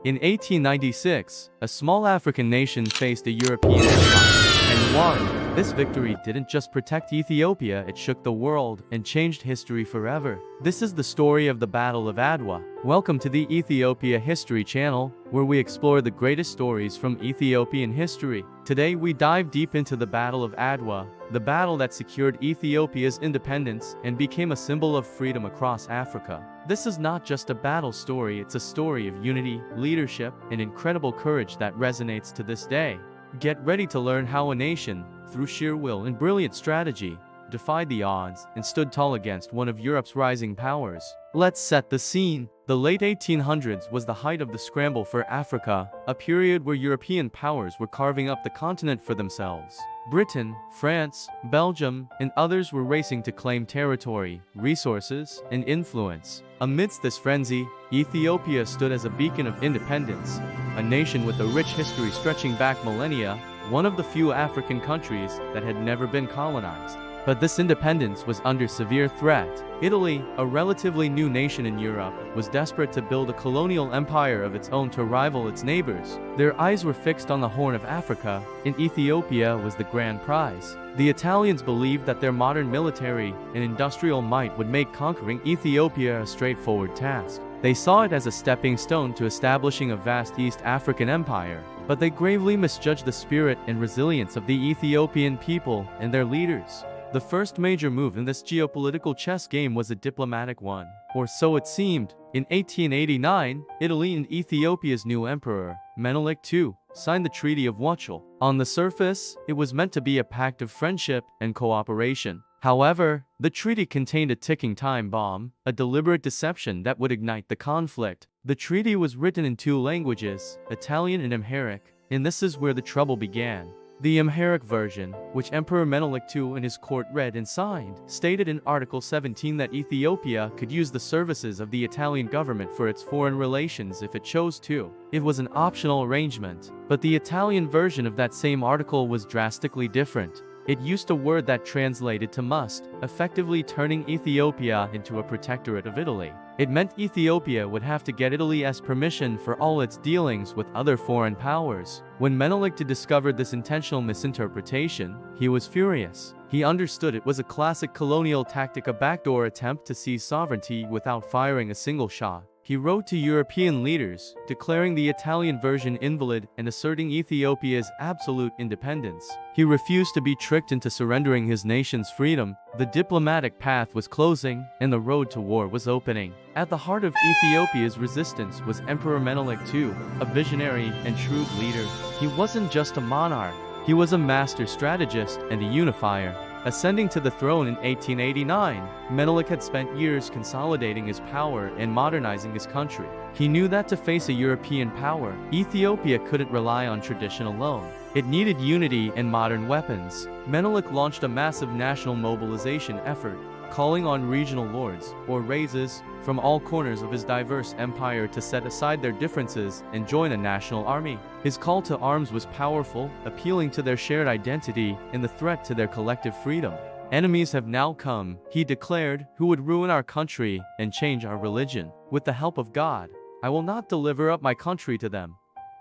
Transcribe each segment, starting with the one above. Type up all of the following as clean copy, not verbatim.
In 1896, a small African nation faced a European empire and won. This victory didn't just protect Ethiopia, it shook the world and changed history forever. This is the story of the Battle of Adwa. Welcome to the Ethiopia History channel, where we explore the greatest stories from Ethiopian history. Today we dive deep into the Battle of Adwa, the battle that secured Ethiopia's independence and became a symbol of freedom across Africa. This is not just a battle story, it's a story of unity, leadership, and incredible courage that resonates to this day. Get ready to learn how a nation, through sheer will and brilliant strategy, defied the odds and stood tall against one of Europe's rising powers. Let's set the scene. The late 1800s was the height of the scramble for Africa, a period where European powers were carving up the continent for themselves. Britain, France, Belgium, and others were racing to claim territory, resources, and influence. Amidst this frenzy, Ethiopia stood as a beacon of independence, a nation with a rich history stretching back millennia, one of the few African countries that had never been colonized. But this independence was under severe threat. Italy, a relatively new nation in Europe, was desperate to build a colonial empire of its own to rival its neighbors. Their eyes were fixed on the Horn of Africa, and Ethiopia was the grand prize. The Italians believed that their modern military and industrial might would make conquering Ethiopia a straightforward task. They saw it as a stepping stone to establishing a vast East African empire, but they gravely misjudged the spirit and resilience of the Ethiopian people and their leaders. The first major move in this geopolitical chess game was a diplomatic one, or so it seemed. In 1889, Italy and Ethiopia's new emperor, Menelik II, signed the Treaty of Wuchel. On the surface, it was meant to be a pact of friendship and cooperation. However, the treaty contained a ticking time bomb, a deliberate deception that would ignite the conflict. The treaty was written in two languages, Italian and Amharic, and this is where the trouble began. The Amharic version, which Emperor Menelik II and his court read and signed, stated in Article 17 that Ethiopia could use the services of the Italian government for its foreign relations if it chose to. It was an optional arrangement, but the Italian version of that same article was drastically different. It used a word that translated to must, effectively turning Ethiopia into a protectorate of Italy. It meant Ethiopia would have to get Italy's permission for all its dealings with other foreign powers. When Menelik II discovered this intentional misinterpretation, he was furious. He understood it was a classic colonial tactic, a backdoor attempt to seize sovereignty without firing a single shot. He wrote to European leaders, declaring the Italian version invalid and asserting Ethiopia's absolute independence. He refused to be tricked into surrendering his nation's freedom. The diplomatic path was closing, and the road to war was opening. At the heart of Ethiopia's resistance was Emperor Menelik II, a visionary and shrewd leader. He wasn't just a monarch, he was a master strategist and a unifier. Ascending to the throne in 1889, Menelik had spent years consolidating his power and modernizing his country. He knew that to face a European power, Ethiopia couldn't rely on tradition alone. It needed unity and modern weapons. Menelik launched a massive national mobilization effort, calling on regional lords, or raizes, from all corners of his diverse empire to set aside their differences and join a national army. His call to arms was powerful, appealing to their shared identity and the threat to their collective freedom. Enemies have now come, he declared, who would ruin our country and change our religion. With the help of God, I will not deliver up my country to them.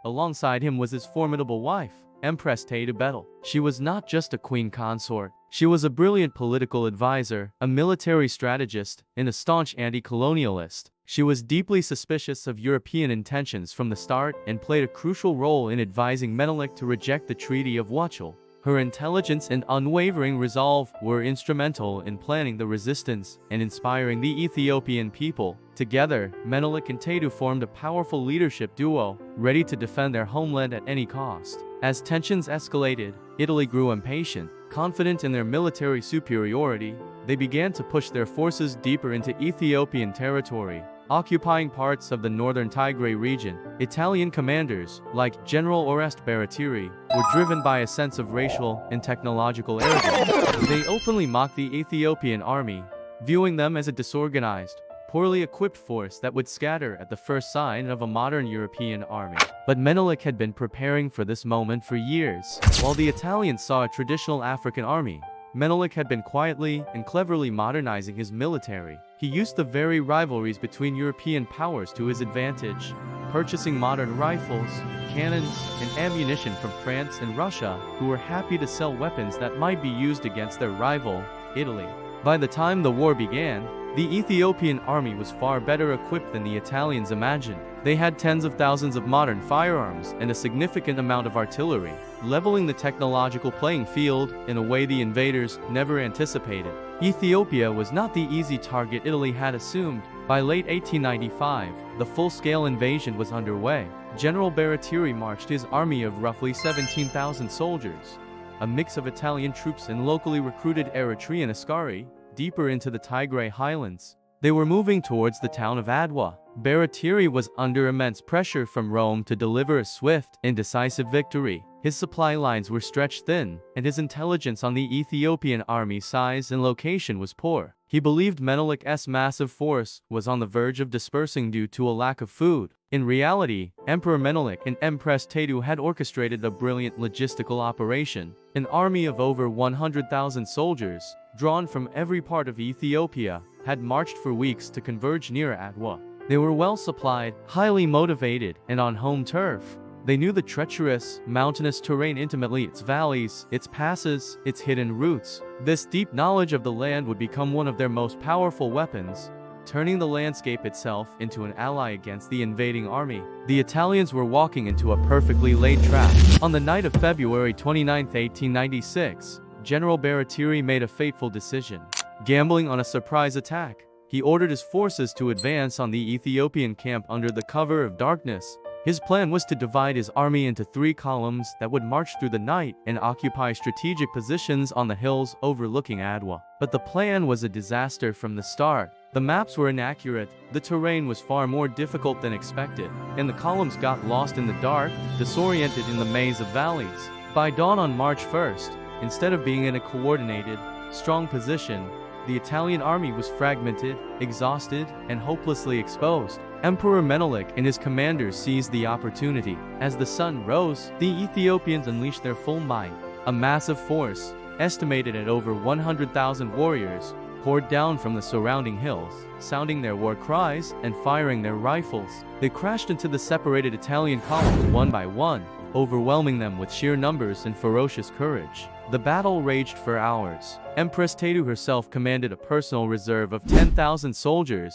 Alongside him was his formidable wife, Empress Teitu. She was not just a queen consort. She was a brilliant political advisor, a military strategist, and a staunch anti-colonialist. She was deeply suspicious of European intentions from the start and played a crucial role in advising Menelik to reject the Treaty of Wuchel. Her intelligence and unwavering resolve were instrumental in planning the resistance and inspiring the Ethiopian people. Together, Menelik and Teitu formed a powerful leadership duo, ready to defend their homeland at any cost. As tensions escalated, Italy grew impatient. Confident in their military superiority, they began to push their forces deeper into Ethiopian territory, occupying parts of the northern Tigray region. Italian commanders, like General Oreste Baratieri, were driven by a sense of racial and technological arrogance. They openly mocked the Ethiopian army, viewing them as a disorganized, poorly equipped force that would scatter at the first sign of a modern European army. But Menelik had been preparing for this moment for years. While the Italians saw a traditional African army, Menelik had been quietly and cleverly modernizing his military. He used the very rivalries between European powers to his advantage. purchasing modern rifles, cannons, and ammunition from France and Russia, who were happy to sell weapons that might be used against their rival, Italy. By the time the war began, the Ethiopian army was far better equipped than the Italians imagined. They had tens of thousands of modern firearms and a significant amount of artillery, leveling the technological playing field in a way the invaders never anticipated. Ethiopia was not the easy target Italy had assumed. By late 1895, the full-scale invasion was underway. General Baratieri marched his army of roughly 17,000 soldiers, a mix of Italian troops and locally recruited Eritrean askari, deeper into the Tigray highlands. They were moving towards the town of Adwa. Baratieri was under immense pressure from Rome to deliver a swift and decisive victory. His supply lines were stretched thin, and his intelligence on the Ethiopian army's size and location was poor. He believed Menelik's massive force was on the verge of dispersing due to a lack of food. In reality, Emperor Menelik and Empress Tedu had orchestrated a brilliant logistical operation. An army of over 100,000 soldiers, drawn from every part of Ethiopia, had marched for weeks to converge near Adwa. They were well supplied, highly motivated, and on home turf. They knew the treacherous, mountainous terrain intimately, its valleys, its passes, its hidden routes. This deep knowledge of the land would become one of their most powerful weapons, turning the landscape itself into an ally against the invading army. The Italians were walking into a perfectly laid trap. On the night of February 29, 1896, General Baratieri made a fateful decision. Gambling on a surprise attack, he ordered his forces to advance on the Ethiopian camp under the cover of darkness. His plan was to divide his army into 3 columns that would march through the night and occupy strategic positions on the hills overlooking Adwa. But the plan was a disaster from the start. The maps were inaccurate, the terrain was far more difficult than expected, and the columns got lost in the dark, disoriented in the maze of valleys. By dawn on March 1st, instead of being in a coordinated, strong position, the Italian army was fragmented, exhausted, and hopelessly exposed. Emperor Menelik and his commanders seized the opportunity. As the sun rose, the Ethiopians unleashed their full might. A massive force, estimated at over 100,000 warriors, poured down from the surrounding hills, sounding their war cries and firing their rifles. They crashed into the separated Italian columns one by one, overwhelming them with sheer numbers and ferocious courage. The battle raged for hours. Empress Tedu herself commanded a personal reserve of 10,000 soldiers,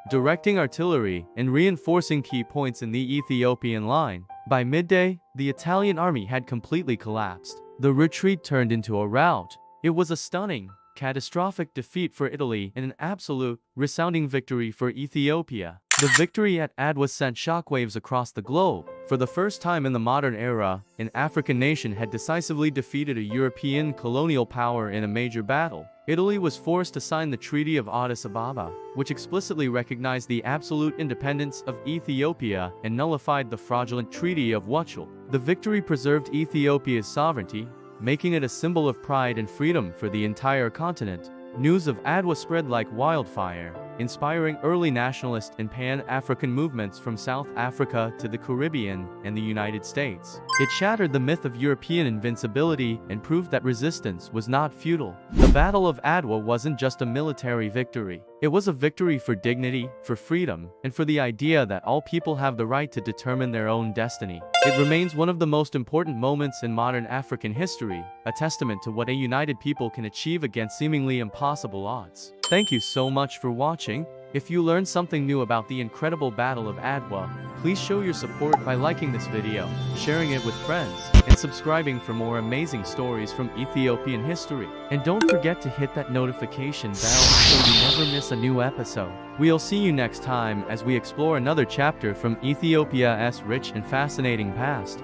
directing artillery and reinforcing key points in the Ethiopian line. By midday, the Italian army had completely collapsed. The retreat turned into a rout. It was a stunning, catastrophic defeat for Italy and an absolute, resounding victory for Ethiopia. The victory at Adwa sent shockwaves across the globe. For the first time in the modern era, an African nation had decisively defeated a European colonial power in a major battle. Italy was forced to sign the Treaty of Addis Ababa, which explicitly recognized the absolute independence of Ethiopia and nullified the fraudulent Treaty of Wuchel. The victory preserved Ethiopia's sovereignty, making it a symbol of pride and freedom for the entire continent. News of Adwa spread like wildfire, inspiring early nationalist and Pan-African movements from South Africa to the Caribbean and the United States. It shattered the myth of European invincibility and proved that resistance was not futile. The Battle of Adwa wasn't just a military victory. It was a victory for dignity, for freedom, and for the idea that all people have the right to determine their own destiny. It remains one of the most important moments in modern African history, a testament to what a united people can achieve against seemingly impossible odds. Thank you so much for watching. If you learned something new about the incredible Battle of Adwa, please show your support by liking this video, sharing it with friends, and subscribing for more amazing stories from Ethiopian history. And don't forget to hit that notification bell so you never miss a new episode. We'll see you next time as we explore another chapter from Ethiopia's rich and fascinating past.